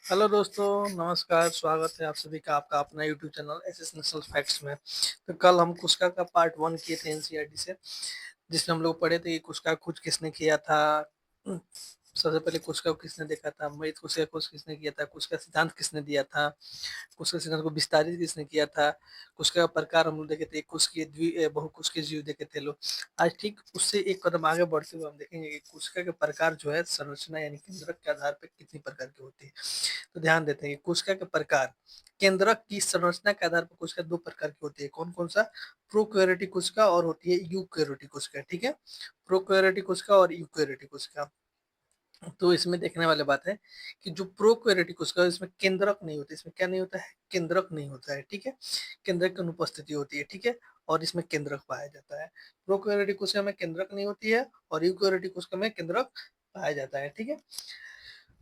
Hello दोस्तों, नमस्कार। स्वागत है आप सभी का आपका अपना YouTube channel SS national facts में। तो कल हम कुस्का का पार्ट 1 किए थे एनसीईआरटी से, जिसमें हम लोग पढ़े थे कि कुस्का खोज किसने किया था। सबसे पहले कुस्का को किसने देखा था, मृत कुस्का खोज किसने किया था, कुस्का सिद्धांत किसने दिया था, कुस्का सिद्धांत को विस्तारित किसने किया था, कुस्का का प्रकार हम लोग देखे थे, कुस्की बहुकुस्की जीव देखे थे लोग। आज ठीक उससे एक कदम आगे बढ़ते हुए हम देखेंगे कि कुस्का के प्रकार जो है संरचना यानी केंद्रक के आधार पर कितनी प्रकार की होती है। तो ध्यान देते हैं कि कोशिका के प्रकार केंद्रक की संरचना के आधार पर कोशिका दो प्रकार की होती है। कौन कौन सा? प्रोकैरियोटिक कोशिका और होती है यूकैरियोटिक कोशिका। ठीक है, प्रोकैरियोटिक कोशिका और यूकैरियोटिक कोशिका। तो इसमें देखने वाली बात है कि जो प्रोकैरियोटिक कोशिका है, इसमें केंद्रक नहीं होता। इसमें क्या नहीं होता है? केंद्रक नहीं होता है। ठीक है, केंद्रक की अनुपस्थिति होती है। ठीक है, और इसमें केंद्रक पाया जाता है। प्रोकैरियोटिक कोशिका में केंद्रक नहीं होती है और यूकैरियोटिक कोशिका में केंद्रक पाया जाता है। ठीक है,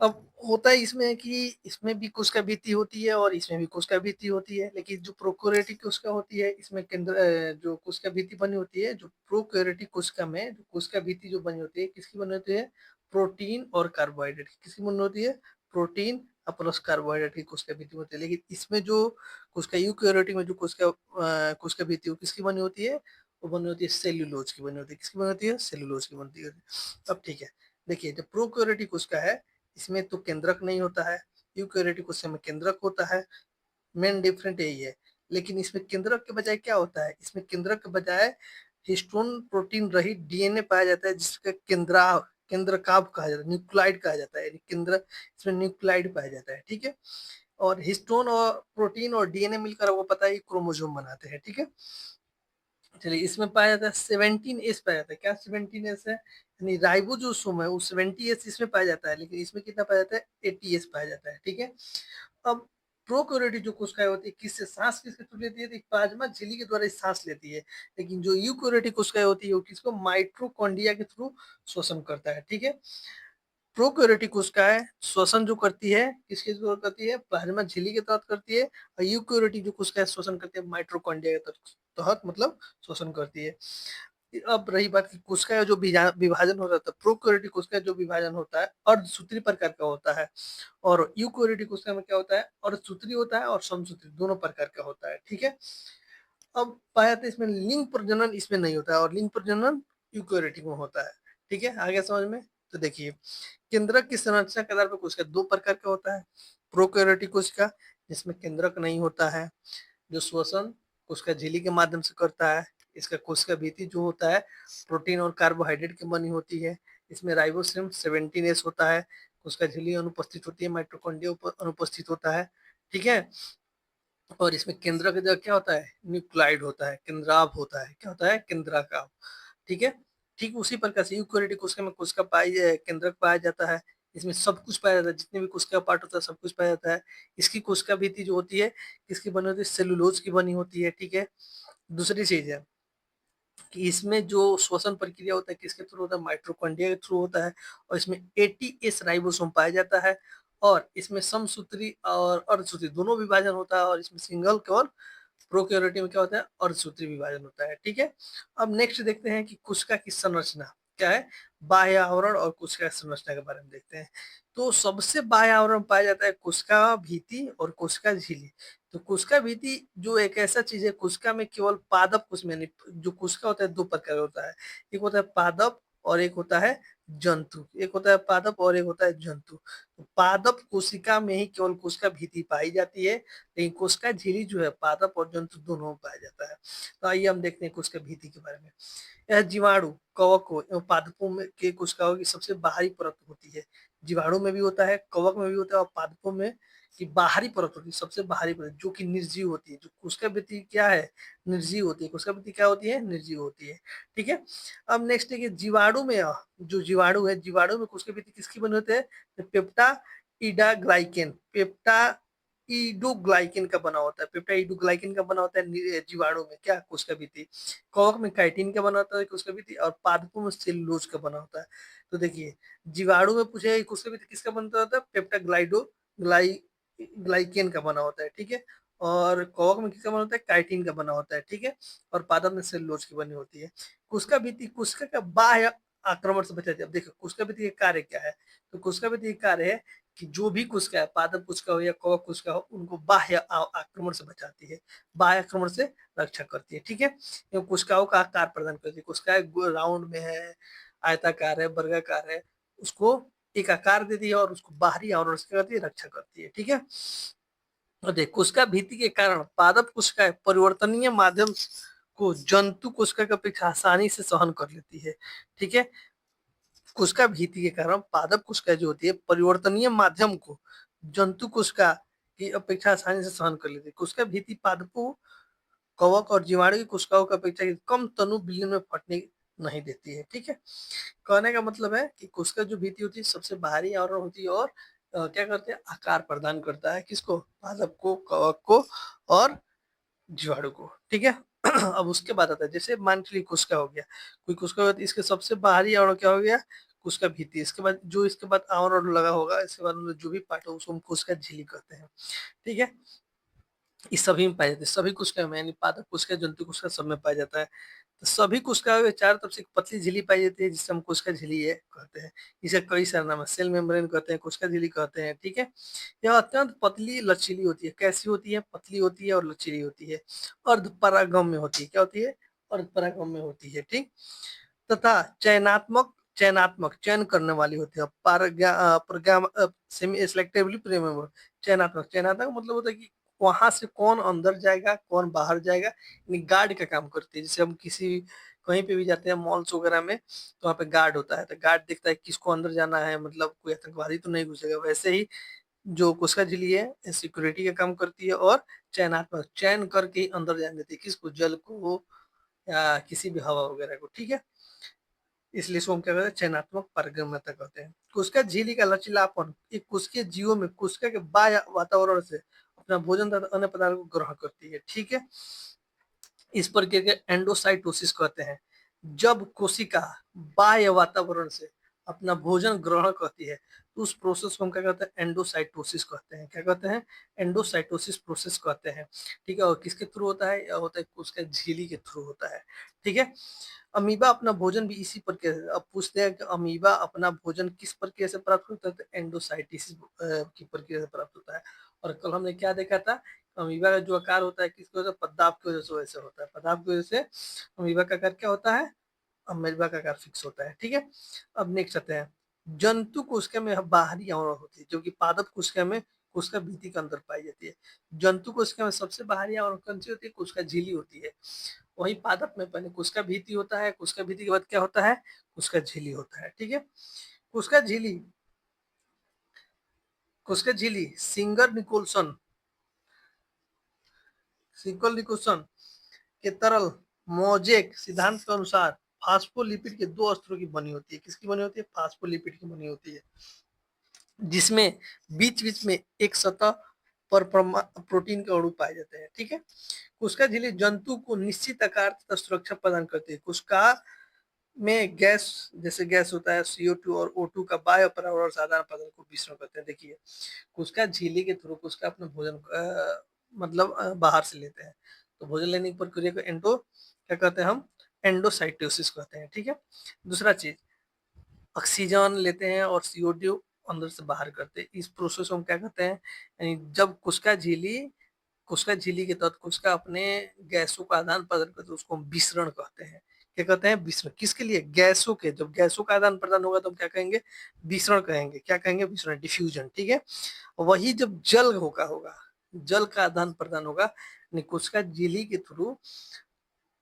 अब होता है इसमें कि इसमें भी कोशिका भित्ति होती है और इसमें भी कोशिका भित्ति होती है, लेकिन जो प्रोकैरियोटिक कोशिका होती है इसमें जो कोशिका भित्ति बनी होती है, जो प्रोकैरियोटिक कोशिका में जो कोशिका भित्ति जो बनी होती है, किसकी बनी होती है? प्रोटीन और कार्बोहाइड्रेट की। किसकी बनी होती है? प्रोटीन और प्लस कार्बोहाइड्रेट की कोशिका भित्ति होती है। लेकिन इसमें जो कोशिका यूकैरियोटिक में जो कोशिका भित्ति वो किसकी बनी होती है? वो बनी होती है सेल्यूलोज की बनी होती है। किसकी बनी होती है? सेल्यूलोज की बनती है। अब ठीक है, देखिए जो प्रोकैरियोटिक कोशिका है इसमें तो केंद्रक नहीं होता है, यूकैरियोटिक कोशिका में केंद्रक होता है। मेन डिफरेंट यही है। लेकिन इसमें केंद्रक के बजाय क्या होता है? इसमें केंद्रक के बजाय हिस्टोन प्रोटीन रहित डीएनए पाया जाता है, जिसका केंद्रकाभ कहा जाता है, न्यूक्लाइड कहा जाता है। यानी केंद्र इसमें न्यूक्लाइड पाया जाता है। ठीक है, और हिस्टोन और प्रोटीन और डीएनए मिलकर आपको पता है क्रोमोसोम बनाते हैं। ठीक है, चलिए इसमें पाया जाता है 17S पाया जाता है। क्या 17S है? यानी राइबोसोम है वो 70S इसमें पाया जाता है, लेकिन इसमें कितना पाया जाता है? 80S पाया जाता है। ठीक है, अब प्रोकैरियोटिक जो कोशिकाएं होती है किससे सांस किसके थ्रू लेती है? तो प्लाज्मा झिल्ली के द्वारा सांस लेती है। लेकिन जो यूकैरियोटिक कोशिकाएं होती है वो किसको? माइटोकॉन्ड्रिया के थ्रू श्वसन करता है। ठीक है, प्रोकैरियोटिक कोशिकाएं श्वसन जो करती है किसके द्वारा करती है? प्लाज्मा झिल्ली के तहत करती है। और यूकैरियोटिक जो कोशिकाएं श्वसन करती है माइटोकॉन्ड्रिया के तहत मतलब श्वसन करती है। अब रही बात की कोशिका का जो विभाजन होता है, प्रोकैरियोटिक कोशिका जो विभाजन होता है अर्धसूत्री प्रकार का होता है, और यूकैरियोटिक कोशिका में क्या होता है? अर्धसूत्री होता है और समसूत्री दोनों प्रकार का होता है। ठीक है, अब पाया जाता है इसमें लिंग प्रजनन इसमें नहीं होता है और लिंग प्रजनन यूकैरियोटिक में होता है। ठीक है, आगे समझ में। तो देखिए केंद्रक की संरचना के आधार पर कोशिका दो प्रकार का होता है। प्रोकैरियोटिक कोशिका जिसमें केंद्रक नहीं होता है, जो श्वसन कोशिका झिल्ली के माध्यम से करता है। इसका कोशिका भित्ति जो होता है प्रोटीन और कार्बोहाइड्रेट की बनी होती है। इसमें राइबोसोम 17S होता है, कोशिका झिल्ली अनुपस्थित होती है, माइटोकॉन्ड्रिया अनुपस्थित होता है। ठीक है, और इसमें केंद्र का जगह क्या होता है? न्यूक्लाइड होता है, केंद्राभ होता है। क्या होता है? केंद्राकाभ। ठीक है, ठीक उसी प्रकार से यूकैरियोटिक कोशिका में कोशिका केंद्रक पाया जाता है। इसमें सब कुछ पाया जाता है, जितने भी कोशिका पार्ट होता है सब कुछ पाया जाता है। इसकी कोशिका भित्ति जो होती है किसकी बनी होती है? सेलुलोज की बनी होती है। ठीक है, दूसरी चीज है कि इसमें जो श्वसन प्रक्रिया होता है किसके थ्रू होता है? माइटोकॉन्ड्रिया के थ्रू होता है। और इसमें 80S राइबोसोम पाया जाता है, और इसमें समसूत्री और अर्धसूत्री दोनों विभाजन होता है, और इसमें सिंगल केवल प्रोकैरियोटिक में क्या होता है? अर्धसूत्री विभाजन होता है। ठीक है, अब नेक्स्ट देखते हैं कि कोशिका की संरचना क्या है। बाह्य आवरण और कोशिका की संरचना के बारे में देखते हैं। तो सबसे बाह्य आवरण पाया जाता है कोशिका भित्ति और कोशिका झिल्ली। तो कोशिका भित्ति जो एक ऐसा चीज है, कोशिका में केवल पादप कोशिका यानी जो कोशिका होता है दो प्रकार का होता है। एक होता है पादप और एक होता है जंतु। एक होता है पादप और एक होता है जंतु। तो पादप कोशिका में ही केवल कोशिका भित्ति पाई जाती है, लेकिन कोशिका झिल्ली जो है पादप और जंतु दोनों में पाया जाता है। तो आइए हम देखते हैं कोशिका भित्ति के बारे में। यह जीवाणु, कवकों एवं पादपों में के कोशिकाओं की सबसे बाहरी परत होती है। जीवाणु में भी होता है, कवक में भी होता है, और पादपों में की बाहरी परत होती है, सबसे बाहरी परत जो कि निर्जीव होती है। जो कोशिका भित्ति क्या है? निर्जीव होती है। कोशिका भित्ति क्या होती है? निर्जीव होती है। ठीक है, अब नेक्स्ट है कि जीवाणु में जो जीवाणु है, जीवाणु में कोशिका भित्ति किसकी बनी होती है? पेप्टाइडोग्लाइकेन का बना होता है। पेप्टाइडोग्लाइकेन का बना होता है जीवाणु में क्या? कोशिका भित्ति। कवक में काइटिन का बना होता है कोशिका भित्ति, और पादपों में सेलुलोज का बना होता है। तो देखिए जीवाणु में पूछे कोशिका भित्ति किसका बनता होता है? ग्लाइकेन का बना होता है। ठीक है, और कवक में किसका बना होता है? काइटिन का बना होता है। ठीक है, और पादप में सेलुलोज की बनी होती है। कोशिका भित्ति कोशिका का बाह्य आक्रमण से बचाती है। अब देखो कोशिका भित्ति का कार्य क्या है? तो कोशिका भित्ति का कार्य है कि जो भी कोशिका है, पादप कोशिका हो या कवक कोशिका हो, उनको बाह्य आक्रमण से बचाती है, बाह्य आक्रमण से रक्षा करती है। ठीक है, ये कोशिकाओं का आकार प्रदान करती है। कोशिकाएं राउंड में है, आयताकार है, वर्गाकार है, उसको एक आकार देती है और उसको बाहरी आवरण से करती है, रक्षा करती है। ठीक है, और देख कोशिका भित्ति के कारण पादप कोशिकाएं परिवर्तनीय माध्यम को जंतु कोशिका की अपेक्षा आसानी से सहन कर लेती है। ठीक है, कोशिका भित्ति के कारण पादप कोशिका जो होती है परिवर्तनीय माध्यम को जंतु कोशिका की अपेक्षा आसानी से सहन कर लेती है। कोशिका भित्ति पादपों, कवक और जीवाणु की कोशिकाओं की अपेक्षा कम तनु विलीन में फटने नहीं देती है। ठीक है, कहने का मतलब है कि कोशिका जो भित्ति होती है सबसे बाहरी आवरण होती है और क्या करते हैं, आकार प्रदान करता है किसको, पादप को, कवक को और जीवाणु को। ठीक है, अब उसके बाद आता है, जैसे मान के लिए कोशिका हो गया, कोई कोशिका हो गया, तो इसके सबसे बाहरी आवरण क्या हो गया, कोशिका भित्ति। इसके बाद जो इसके बाद आवरण लगा होगा, इसके बाद मतलब जो भी पार्ट हो उसको हम कोशिका झिल्ली कहते हैं। ठीक है, इस सभी में पाया जाता है, सभी कोशिका में, यानी पादप कोशिका, जंतु कोशिका, सब में पाया जाता है। तो सभी कोशिकाओं के चारों तरफ से एक पतली झिल्ली पाई जाती है जिसे हम कोशिका झिल्ली है कहते हैं। इसे कई सारे नाम है, सेल मेम्ब्रेन कहते हैं, कोशिका झिल्ली कहते हैं। ठीक है, यह अत्यंत पतली लचीली होती है। कैसी होती है, पतली होती है और लचीली होती है। अर्धपरागम्य होती है, क्या होती है, अर्धपरागम्य होती है। ठीक, तथा चयनात्मक चयनात्मक चयन करने वाली होती है। सेमी सिलेक्टिवली प्रीमेबल, चयनात्मक, चयनात्मक मतलब होता है कि वहां से कौन अंदर जाएगा, कौन बाहर जाएगा, यानी गार्ड का काम करती है। जैसे हम किसी कहीं पे भी जाते हैं मॉल्स वगैरह में, तो वहाँ पे गार्ड होता है, तो गार्ड देखता है किसको अंदर जाना है, मतलब कोई आतंकवादी तो नहीं घुसेगा। वैसे ही जो कोशिका झिल्ली है सिक्योरिटी का काम करती है और चयनात्मक, चयन करके ही अंदर जाने देती है, किसको, जल को या किसी भी हवा वगैरह को। ठीक है, इसलिए इसको हम क्या कहते हैं, चयनात्मक पारगम्यता कहते हैं। कोशिका झिल्ली का लचीलापन एक कोशिकीय जीवों में कोशिका के बाह्य वातावरण से अपना भोजन तथा अन्य पदार्थ को ग्रहण करती है। ठीक है, इस प्रक्रिया के एंडोसाइटोसिस कहते हैं। जब कोशिका बाह्य वातावरण से अपना भोजन ग्रहण करती है तो उस प्रोसेस को हम क्या कहते हैं, एंडोसाइटोसिस कहते हैं। क्या कहते हैं, एंडोसाइटोसिस प्रोसेस कहते हैं। ठीक है, और किसके थ्रू होता है, यह होता है कोशिका झिल्ली के थ्रू होता है। ठीक है, अमीबा अपना भोजन भी इसी प्रक्रिया से, अब पूछते हैं कि अमीबा अपना भोजन किस प्रक्रिया से प्राप्त होता है, तो एंडोसाइटिस की प्रक्रिया से प्राप्त होता है। और कल हमने क्या देखा था, अमीबा का जो आकार होता है किसकी वजह से, पदार्थ की वजह से वैसे होता है, पदार्थ की वजह से अमीबा का आकार क्या होता है, अमीबा का आकार फिक्स होता है। ठीक है, अब नेक्स्ट आते हैं, जंतु कोशिका में बाहरी आवरण होती है जो कि पादप कोशिका में कोशिका भित्ति के अंदर पाई जाती है। जंतु कोशिका में सबसे बाहरी आवरण कौन सी होती है, कोशिका झिल्ली होती है। वही पादप में पहले कोशिका भित्ति होता है, कोशिका भित्ति के बाद क्या होता है, कोशिका झिल्ली होता है। ठीक है, कोशिका झिल्ली, कोशिका झिल्ली सिंगर निकोल्सन, सिंगल निकोल्सन के तरल मोजेक सिद्धांत के अनुसार फास्फोलिपिड के दो स्तरों की बनी होती है। किसकी बनी होती है, फास्फोलिपिड की बनी होती है, जिसमें बीच बीच में एक सतह पर प्रोटीन के अणु पाए जाते हैं। ठीक है, कोशिका झिल्ली जंतु को निश्चित आकार तथा सुरक्षा प्रदान करती है। कोशिका में गैस, जैसे गैस होता है CO2 और O2 का बाह्य परावरण और साधारण पदार्थ को मिश्रण करते हैं। देखिए, कोशिका झिल्ली के थ्रू कोशिका अपने भोजन मतलब बाहर से लेते हैं, तो भोजन लेने की प्रक्रिया को एंडो क्या कहते हैं, हम एंडोसाइटोसिस कहते हैं। ठीक है, दूसरा चीज, ऑक्सीजन लेते हैं और CO2 अंदर से बाहर करते हैं, इस प्रोसेस को हम क्या कहते हैं, यानी जब कोशिका झिल्ली के तहत कोशिका अपने गैसों का आदान प्रदान करते हैं उसको हम विसरण कहते हैं। क्या कहते हैं, विसरण, किसके लिए, गैसों के, जब गैसों का आदान प्रदान होगा तो हम क्या कहेंगे, विसरण कहेंगे। क्या कहेंगे, विसरण, डिफ्यूजन। ठीक है, वही जब जल होगा होगा जल का आदान प्रदान होगा, यानी कोशिका झिल्ली के थ्रू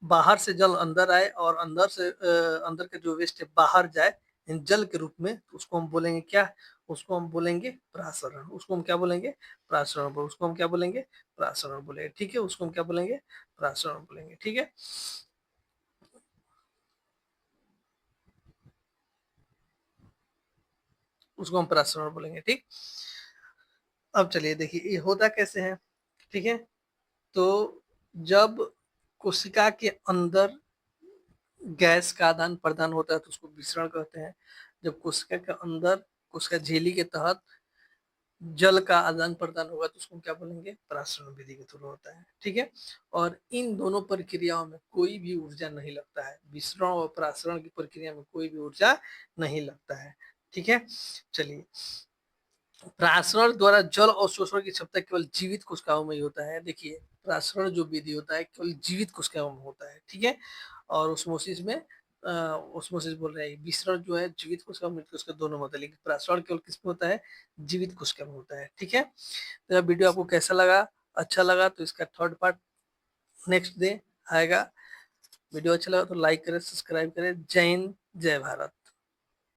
बाहर से जल अंदर आए और अंदर से अंदर का जो वेस्ट है बाहर जाए इन जल के रूप में, तो उसको हम बोलेंगे क्या, उसको हम बोलेंगे प्रासरण। उसको हम क्या बोलेंगे, प्रासरण। उसको हम क्या बोलेंगे, प्रासरण बोलेंगे। ठीक है, उसको हम क्या बोलेंगे, प्रासरण बोलेंगे। ठीक है, उसको हम प्रासरण बोलेंगे। ठीक, अब चलिए देखिए ये होता कैसे है। ठीक है, तो जब कोशिका के अंदर गैस का आदान प्रदान होता है तो उसको विसरण कहते हैं। जब कोशिका के अंदर कोशिका झिल्ली के तहत जल का आदान प्रदान होगा तो उसको क्या बोलेंगे, परासरण विधि के थ्रू होता है। ठीक है, और इन दोनों प्रक्रियाओं में कोई भी ऊर्जा नहीं लगता है, विसरण और परासरण की प्रक्रिया में कोई भी ऊर्जा नहीं लगता है। ठीक है, चलिए प्रासरण द्वारा जल और शोषण की क्षमता केवल जीवित कोशिकाओं में ही होता है। देखिए, प्रासरण जो विधि होता है केवल जीवित कोशिकाओं में होता है, ठीक है। और ओस्मोसिस में ओस्मोसिस बोल रहे हैं, विसरण जो है जीवित कोशिका मृत कोशिका दोनों में होता है, लेकिन प्रासरण केवल किस में होता है? जीवित कोशिका में होता है, ठीक है। तो यह वीडियो आपको कैसा लगा? अच्छा लगा तो इसका थर्ड पार्ट नेक्स्ट डे आएगा। वीडियो अच्छा लगा तो लाइक करें, सब्सक्राइब करें। जय हिंद, जय भारत।